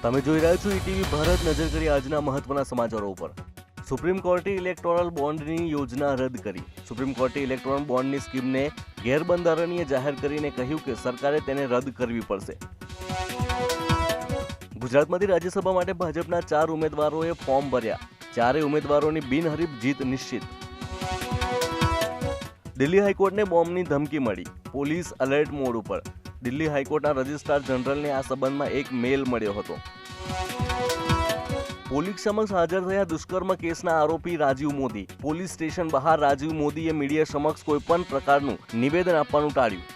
તમે જોઈ રહ્યા છો ઈટીવી ભારત. નજર કરી આજના મહત્વના સમાચારો ઉપર. સુપ્રીમ કોર્ટે ઇલેક્ટોરલ બોન્ડની યોજના રદ કરી. સુપ્રીમ કોર્ટે ઇલેક્ટોરલ બોન્ડની સ્કીમને ગેરબંધારણીય જાહેર કરીને કહ્યું કે સરકારે તેને રદ કરવી પડશે. ગુજરાતમાંથી રાજ્યસભા માટે ભાજપના 4 ઉમેદવારોએ ફોર્મ ભર્યા. 4 ઉમેદવારોની બિનહરીફ જીત નિશ્ચિત. દિલ્હી હાઈકોર્ટને બોમ્બની ધમકી મળી. પોલીસ એલર્ટ મોડ ઉપર. દિલ્હી હાઈકોર્ટના રજિસ્ટ્રાર જનરલને આ સંબંધમાં એક મેલ મળ્યો હતો. પોલીસ સમક્ષ હાજર થયા દુષ્કર્મ કેસના આરોપી રાજીવ મોદી. પોલીસ સ્ટેશન બહાર રાજીવ મોદીએ મીડિયા સમક્ષ કોઈપણ પ્રકારનું નિવેદન આપવાનું ટાળ્યું.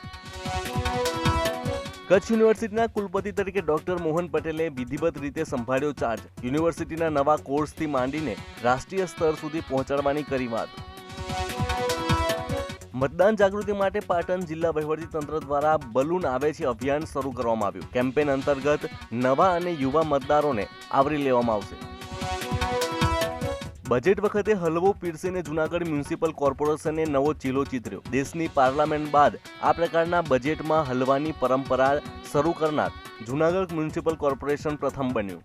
કચ્છ યુનિવર્સિટીના કુલપતિ તરીકે ડોક્ટર મોહન પટેલે વિધિવત રીતે સંભાળ્યો ચાર્જ. યુનિવર્સિટીના નવા કોર્સથી માંડીને રાષ્ટ્રીય સ્તર સુધી પહોંચાડવાની કરી વાત. મતદાન જાગૃતિ માટે પાટણ જિલ્લા વહીવટીતંત્ર દ્વારા બલૂન આવે છે અભિયાન શરૂ કરવામાં આવ્યું. કેમ્પેન અંતર્ગત નવા અને યુવા મતદારોને આવરી લેવામાં આવશે. બજેટ વખતે હલવો પીરસીને જૂનાગઢ મ્યુનિસિપલ કોર્પોરેશને નવો ચીલો ચીતર્યો. દેશની પાર્લામેન્ટ બાદ આ પ્રકારના બજેટમાં હલવાની પરંપરા શરૂ કરનાર જૂનાગઢ મ્યુનિસિપલ કોર્પોરેશન પ્રથમ બન્યું.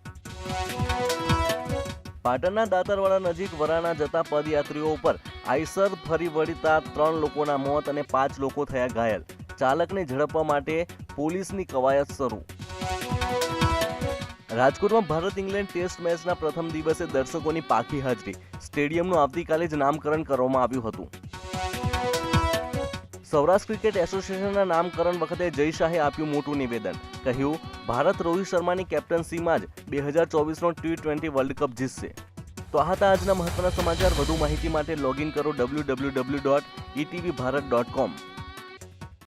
પાટણના દાતરવાડા નજીક વરાણા જતા પદયાત્રીઓ ઉપર આઈસર ફરી વળતા 3 લોકોના મોત અને 5 લોકો થયા ઘાયલ. ચાલકને ઝડપવા માટે પોલીસની કવાયત શરૂ. રાજકોટમાં ભારત ઇંગ્લેન્ડ ટેસ્ટ મેચના પ્રથમ દિવસે દર્શકોની પાકી હાજરી. સ્ટેડિયમનું આવતીકાલે જ નામકરણ કરવામાં આવ્યું હતું. સૌરાષ્ટ્ર ક્રિકેટ એસોસિએશનના નામકરણ વખતે જય શાહે આપ્યું મોટું નિવેદન. કહ્યું, ભારત રોહિત શર્માની કેપ્ટનસીમાં જ 2024નો T20 વર્લ્ડ કપ જીતશે. તો આ હતા આજના મહત્વના સમાચાર. વધુ માહિતી માટે લોગિન કરો www.etvbharat.com.